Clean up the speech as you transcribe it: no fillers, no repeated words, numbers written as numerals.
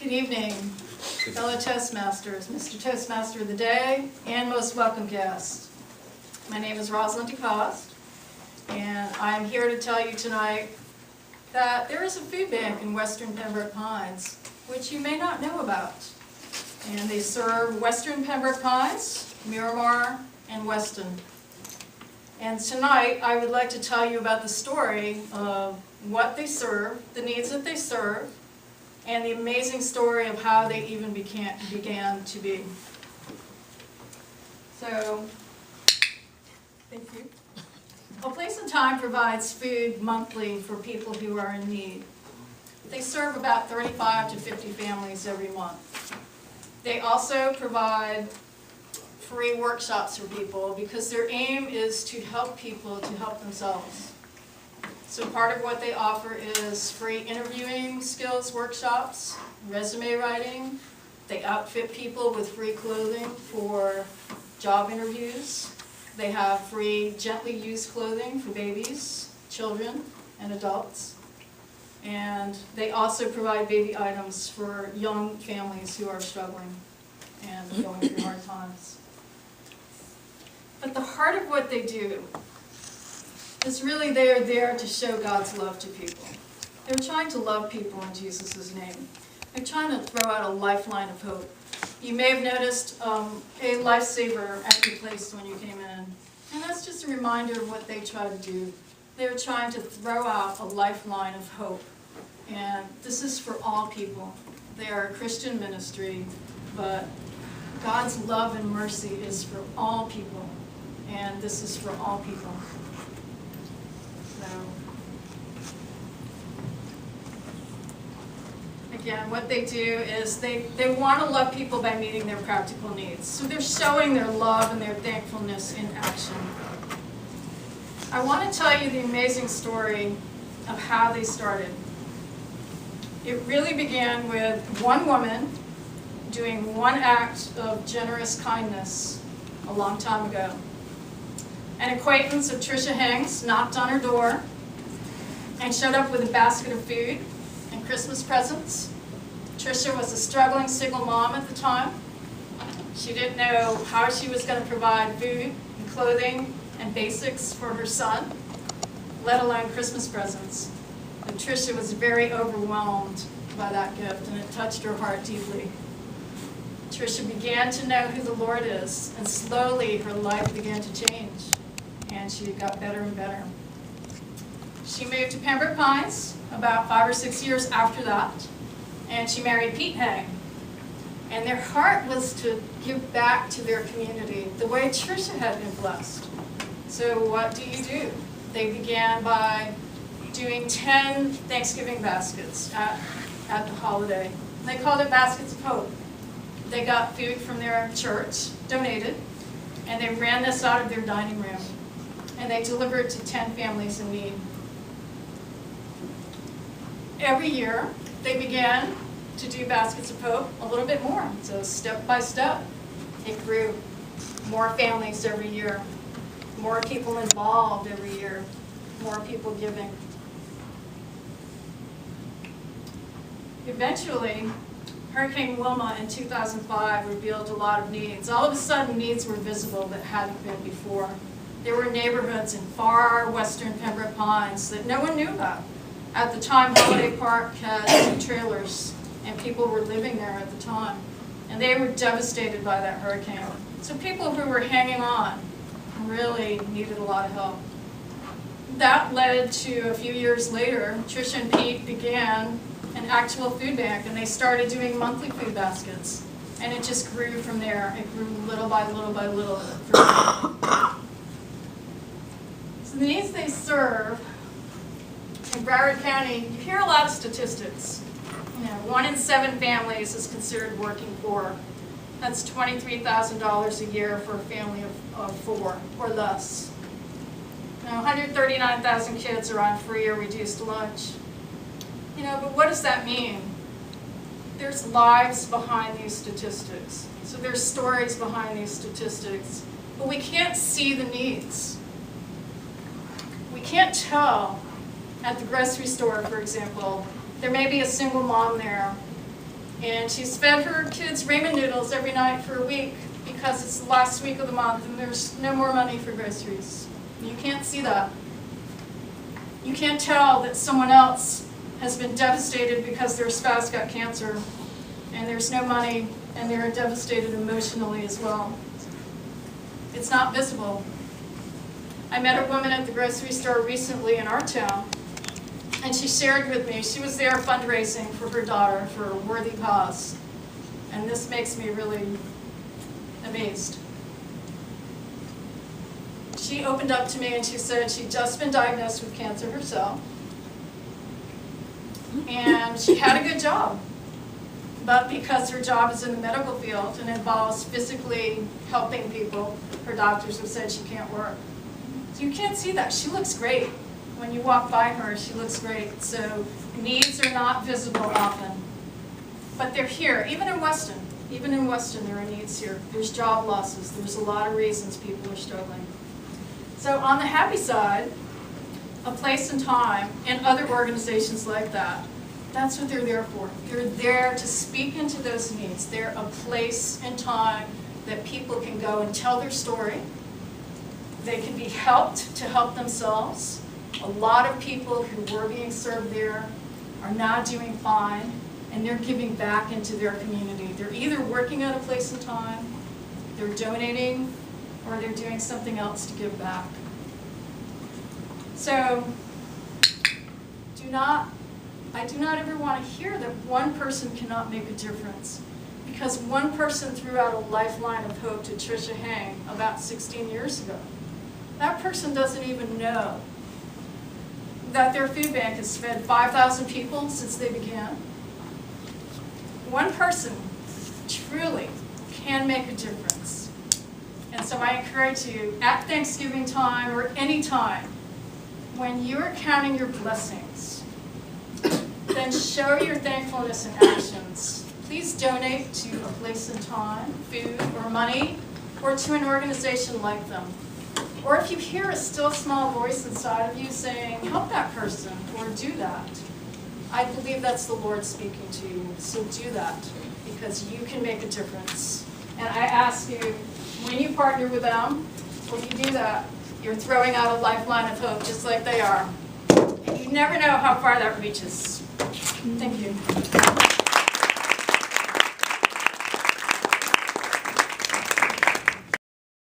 Good evening, fellow Toastmasters, Mr. Toastmaster of the Day, and most welcome guests. My name is Rosaline DeCost, and I'm here to tell you tonight that there is a food bank in western Pembroke Pines, which you may not know about. And they serve western Pembroke Pines, Miramar, and Weston. And tonight, I would like to tell you about the story of what they serve, the needs that they serve, and the amazing story of how they even began to be. So, thank you. A Place and Time provides food monthly for people who are in need. They serve about 35 to 50 families every month. They also provide free workshops for people because their aim is to help people to help themselves. So part of what they offer is free interviewing skills workshops, resume writing. They outfit people with free clothing for job interviews. They have free gently used clothing for babies, children, and adults. And they also provide baby items for young families who are struggling and going through hard times. But the heart of what they do is really they are there to show God's love to people. They're trying to love people in Jesus' name. They're trying to throw out a lifeline of hope. You may have noticed a lifesaver at your place when you came in. And that's just a reminder of what they try to do. They're trying to throw out a lifeline of hope. And this is for all people. They are a Christian ministry, but God's love and mercy is for all people. And this is for all people. So, again, what they do is they want to love people by meeting their practical needs. So they're showing their love and their thankfulness in action. I want to tell you the amazing story of how they started. It really began with one woman doing one act of generous kindness a long time ago. An acquaintance of Tricia Hanks knocked on her door and showed up with a basket of food and Christmas presents. Tricia was a struggling single mom at the time. She didn't know how she was going to provide food and clothing and basics for her son, let alone Christmas presents. And Tricia was very overwhelmed by that gift, and it touched her heart deeply. Tricia began to know who the Lord is, and slowly her life began to change, and she got better and better. She moved to Pembroke Pines about 5 or 6 years after that, and she married Pete Hang. And their heart was to give back to their community the way Tricia had been blessed. So what do? They began by doing 10 Thanksgiving baskets at the holiday. They called it Baskets of Hope. They got food from their church, donated, and they ran this out of their dining room. And they delivered to 10 families in need. Every year, they began to do Baskets of Hope a little bit more. So step by step, it grew. More families every year, more people involved every year, more people giving. Eventually, Hurricane Wilma in 2005 revealed a lot of needs. All of a sudden, needs were visible that hadn't been before. There were neighborhoods in far western Pembroke Pines that no one knew about. At the time, Holiday Park had 2 trailers, and people were living there at the time. And they were devastated by that hurricane. So people who were hanging on really needed a lot of help. That led to, a few years later, Tricia and Pete began an actual food bank, and they started doing monthly food baskets. And it just grew from there. It grew little by little by little. So the needs they serve, in Broward County, you hear a lot of statistics. 1 in 7 families is considered working poor. That's $23,000 a year for a family of 4 or less. 139,000 kids are on free or reduced lunch. But what does that mean? There's lives behind these statistics. So there's stories behind these statistics. But we can't see the needs. We can't tell at the grocery store, for example, there may be a single mom there, And she's fed her kids ramen noodles every night for a week because it's the last week of the month and there's no more money for groceries. You can't see that. You can't tell that someone else has been devastated because their spouse got cancer and there's no money and they're devastated emotionally as well. It's not visible. I met a woman at the grocery store recently in our town, and she shared with me, she was there fundraising for her daughter for a worthy cause. And this makes me really amazed. She opened up to me and she said she'd just been diagnosed with cancer herself. And she had a good job. But because her job is in the medical field and involves physically helping people, her doctors have said she can't work. So you can't see that. She looks great. When you walk by her, she looks great. So needs are not visible often. But they're here, even in Weston. Even in Weston, there are needs here. There's job losses. There's a lot of reasons people are struggling. So on the happy side, A Place and Time and other organizations like that, that's what they're there for. They're there to speak into those needs. They're a place and time that people can go and tell their story. They can be helped to help themselves. A lot of people who were being served there are now doing fine, and they're giving back into their community. They're either working at A Place and Time, they're donating, or they're doing something else to give back. So, I do not ever want to hear that one person cannot make a difference. Because one person threw out a lifeline of hope to Tricia Hang about 16 years ago. That person doesn't even know that their food bank has fed 5,000 people since they began. One person truly can make a difference. And so I encourage you, at Thanksgiving time or any time, when you're counting your blessings, then show your thankfulness in actions. Please donate to A Place and Time, food or money, or to an organization like them. Or if you hear a still small voice inside of you saying, help that person, or do that, I believe that's the Lord speaking to you. So do that, because you can make a difference. And I ask you, when you partner with them, when you do that, you're throwing out a lifeline of hope just like they are. And you never know how far that reaches. Thank you.